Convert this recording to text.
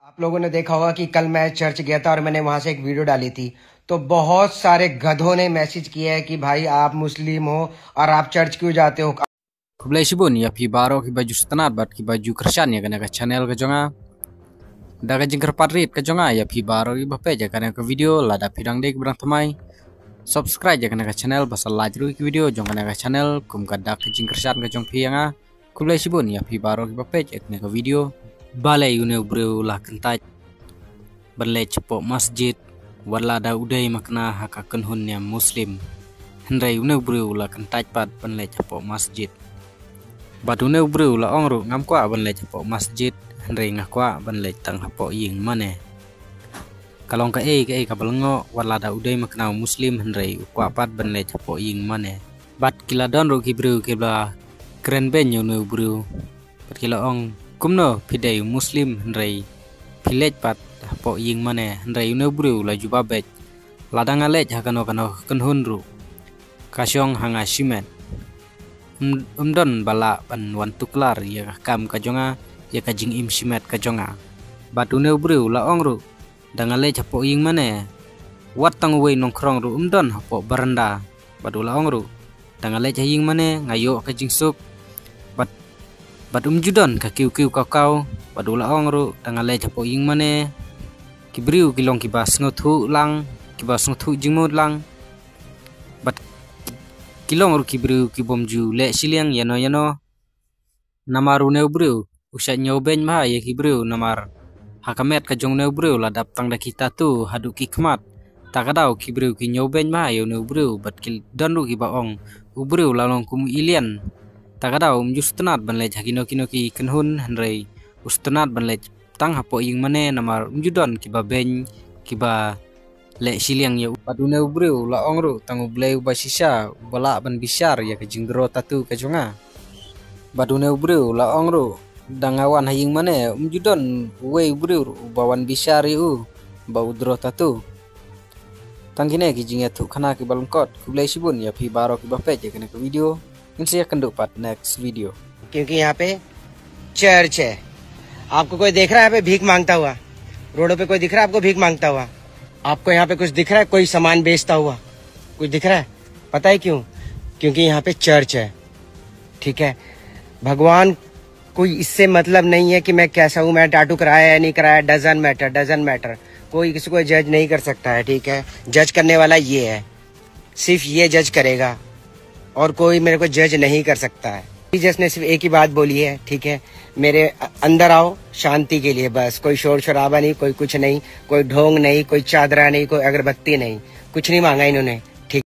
आप लोगों ने देखा होगा कि कल मैं चर्च गया था और मैंने वहां से एक वीडियो डाली थी। तो बहुत सारे गधों ने मैसेज किया है कि भाई आप मुस्लिम हो और आप चर्च क्यों जाते हो। Kublai sibun ya pi baro ki baju setanat bat ki baju kersan ya kana ka channel ka jonga daga jingkar patrit ka jonga ya pi baro ki bape ja kana ka video lada pidang dek berang tamai subscribe ja kana ka channel basal lajru ki video jong kana ka channel kum ka dak jingkar san ka jong pi yanga kublai sibun ya pi baro ki bape ja kana ka video balai une breu la kentai berle cepo masjid wala da udai makna hakakan hunnya muslim hendrai une breu la kentai pat berle cepo masjid Badune ubru la ongru ngam kwa ban le chapo masjid hendrai ngakwa ban le tang hapo ying mane kalong ka ka balengo wala da udai makna muslim hendrai kwa pat ban le chapo ying mane bat kila don ru kibru kibla keren ben yo no ubru bat kila ong kumno pidai muslim hendrai pilej pat hapo ying mane hendrai no ubru la juba bet ladang ale hakano kano kenhunru kasyong hanga simen don bala ban wan tuklar ya kam ka jonga ya ka jing im simet ka jonga batune ubru la ongru dangale chapo ying mane wat tang we nongkrong ru don hapo baranda badula ongru dangale cha ying mane ngayo ka jing sup bat judon ka kiu kakau badula ongru dangale chapo ying mane kibriu kilong kibas ngothu lang kibas ngothu jingmod lang kilong ru kibru kibomju le siliang yano namaru ne ubru usha nyoben ma ye kibru namar hakamet ka jong ne ubru la dap tang da kita tu hadu kikmat takadau kibru ki nyoben ma yo ne ubru bat kil danu ki baong ubru la long kum ilian takadau justenat ban le jakino kino ki kenhun hanrei ustenat ban le tang hapo ying mane namar judon ki ba ben ki ba le siliang ya padune ubru la ongru tangu bleu basisa bala ban bisar ya ke jingdro tatu ke jonga badune ubru la ongru dangawan haying mane judon we ubru bawan bisar yu bau dro tatu tangkine ki jinga tu khana ki balungkot kublai sibun ya phi baro ki bape je kene ke video इनसे कंडो part next video क्योंकि यहाँ पे चर्च है। आपको कोई देख रहा है यहाँ पे भीख मांगता हुआ, रोडों पे कोई दिख रहा है आपको भीख मांगता हुआ? आपको यहाँ पे कुछ दिख रहा है कोई सामान बेचता हुआ कुछ दिख रहा है? पता है क्यों? क्योंकि यहाँ पे चर्च है। ठीक है, भगवान कोई इससे मतलब नहीं है कि मैं कैसा हूँ, मैं टाटू कराया या नहीं कराया, डजन मैटर। कोई किसी को जज नहीं कर सकता है। ठीक है, जज करने वाला ये है, सिर्फ ये जज करेगा और कोई मेरे को जज नहीं कर सकता है। जीसस ने सिर्फ एक ही बात बोली है, ठीक है, मेरे अंदर आओ शांति के लिए, बस। कोई शोर शराबा नहीं, कोई कुछ नहीं, कोई ढोंग नहीं, कोई चादरा नहीं, कोई अगरबत्ती नहीं, कुछ नहीं मांगा इन्होंने।